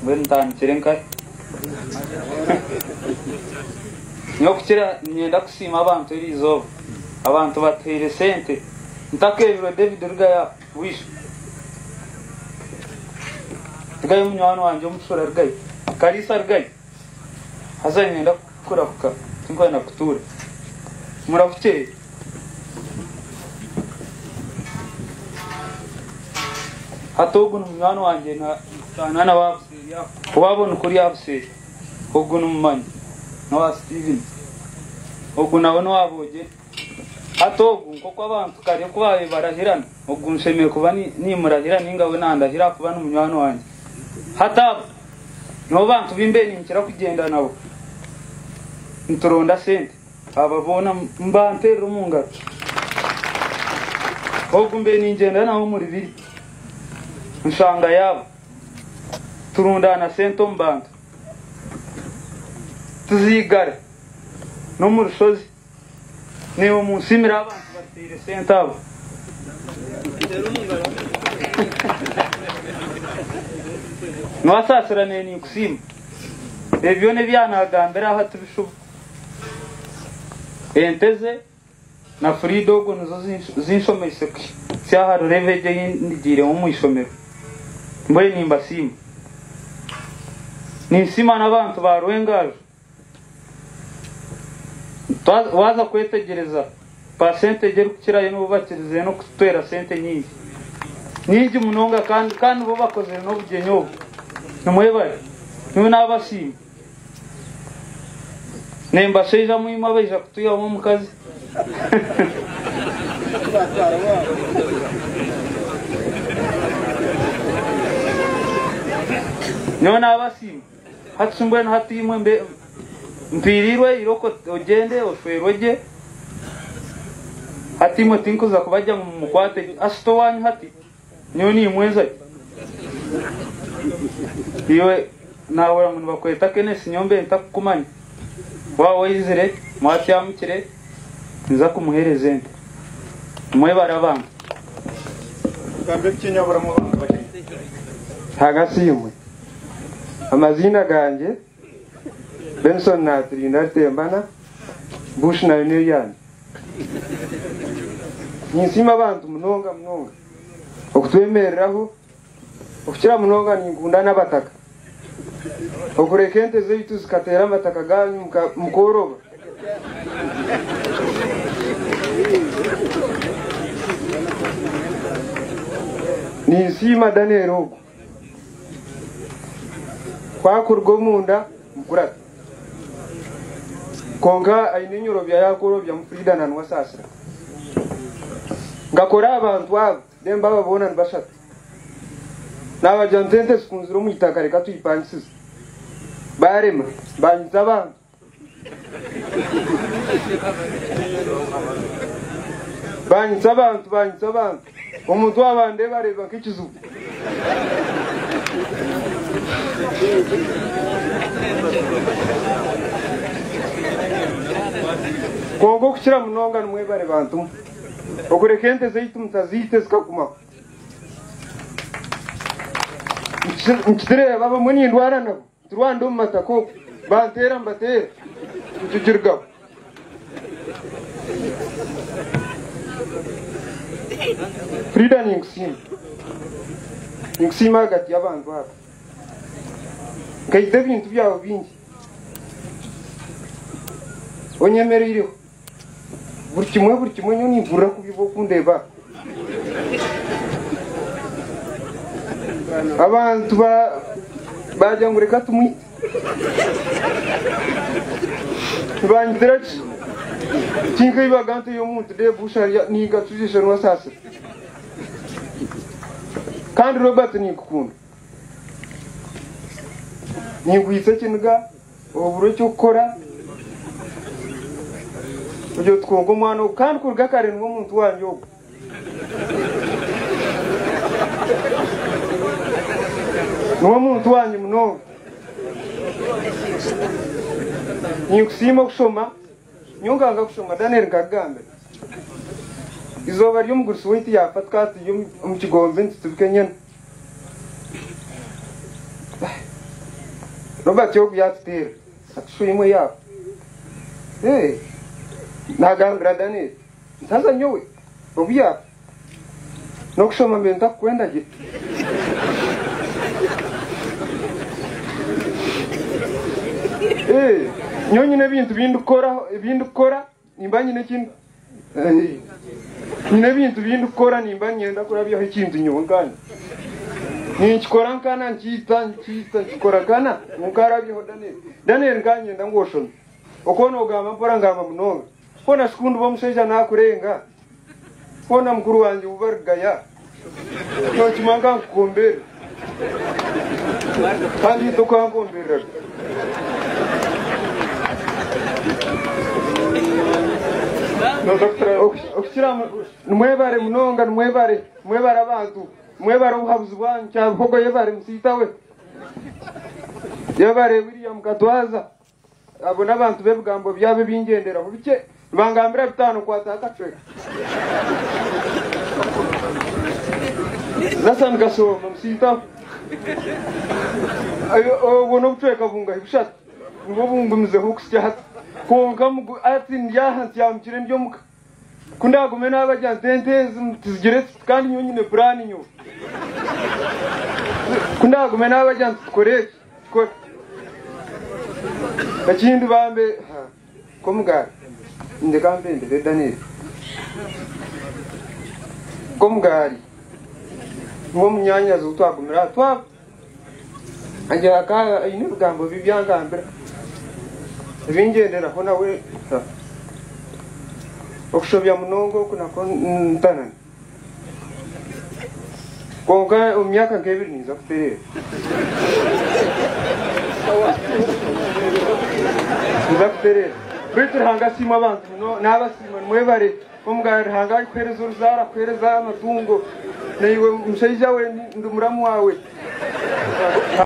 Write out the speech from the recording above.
wentan chirenkai nyokira nyenda kusima abantu irizo abantu batere sente ntakejwe David Rugaya wish Rugaya munywano wanje umushora Rugaya Kalisa Rugaya haza nyenda kurafuka sinko na kutura murafuke hatogun munywano wanje na nana wabsiya wabona kuri yabse ogun ummanyi no Steven oguna wono waboje atogu nkoko abantu kare kubaye barahirana ogunshemeye kuba ni murahira ningawe nandahira kuba n'umunywano wanje hata no bantu bimbe ninkira kugenda nabo nturonda sente ababona mbante rumunga ogumbe ninjenda naho muri biri nshanga yabo turundana sente mbantu tuzigara no mu rushozi niwo munsimira abantu batire sente abo nwasasirane ni kusima ebyo ne byanagambira aho tubishuba enteze na fridogo nizo zinshomese cyaha reveje yindigire mu ishomero mboye nimbasima nisima n'abantu barwengaje waza kwetegereza pasente gero kukirayo n'ubakirize no kutwera sente nyingi niji munonga kandi bo bakoze no bugenyo numwebare niwe nabashima nemba sheja muima beja kutuya mu mukazi nyona abashima hatsumbwe na hatimwe mbe mpirirwe iroko ogende ofweroje hatimwe tinkuza kubajya mu mukwate asito wanyu hati nyoni mwenza iwe nawe umuntu bakweta kene sinyombe ntakumanya wawe izire mwati yamukire nza kumuhereze nte mwe barabanga kambe kinyabura mu bantu hagasimwe amazina ganje Benson Natrinda Tembana Bush na Union Nisima abantu munonga okutwemereraho okukira munonga ningunda nabataka okurekente zeitu zikatera amataka ganyu mukoroba nisima danero kwa kurgomunda mkurata konga ainenyoro bya yakoro bya mfrida na nwasasa ngakora abantu abo demba babona nbashata n'abajantente sikunziro mu itaka reka tuyipangisisa barema banyitsa abantu banyitsa abantu umuntu wabande bareba nk'ikizuba kongo kukira munonga numwe bare bantu okurekente zeitu mtazite zikakuma nkitire baba muni ndwara nabo turwando matako bantera mbatera tujirga Frida ninksima gati abantu aba kaite bintu byabo bingi onyemeriro buri kimwe nyoni mvura kubivo kundeba abantu bajya ngo reka tumwi banyitirachi tinka ibagante yo muntu de busharia niga tujisha no sasa kandi Robert nikukunda ningwitse kinga oburo cyo gukora ujyo twongo mwana kandi kurga kare ngo muntu wanjye no muntu wanjye muno nikusima kusoma nyonganga kusoma Daniel Kagame izoba ryo mugurisi witi yafatwa ati yo mu kigombe ntitubike nyene Robert yo byatera atushuimwe ya nagambira Daniel ntaza nyowe obuya no kushoma mbenda kwenda gito nyonyine bintu bindukora nimba nyine kintu nyine bintu bindukora nimba nyenda kurabyaho ikintu nyongana nikikora nkana nkita nkikora kana mukarabyaho Daniel nganyenda ngoshona okono gama mpora ngama munonga kona sikundu bamusheja nakurenga kona mukuru wanje ubarigaya no kimanga kukombera kandi tokankombera no doctor okishira mwebare munonga mwebare abantu mwebare uhabuzi bwanyu cyaboko yebare musitawe yebare William Katwaza abo nabantu bebugambo byabe bingendera bike bangambira bitano kwataka cwe nasan gaso musita ayo wono butweka bunga ibishat ngo bungumze hukisya konka mugu ati ndyahanti yamkire ndyo muka kunda gumena abajyantenteze tizigire kandi nyonyine brand nyo kunda gumena abajyanti koreke ko bakindi bambe ko mugari ndekambe ndere Daniel ko mugari ngo munyanya zo twagumira twa ajya ka ine bugambo bibyangambira bingendera ko nawe okushobya munongo kunako ntana konka umyaka nk'ebiri niza kuterera niza kuterera Peter hanga sima abantu no nabasima mwebare omugari hanga kwereza uruzara kwereza amatungo nayiwe mushaija we ndumuramu wawe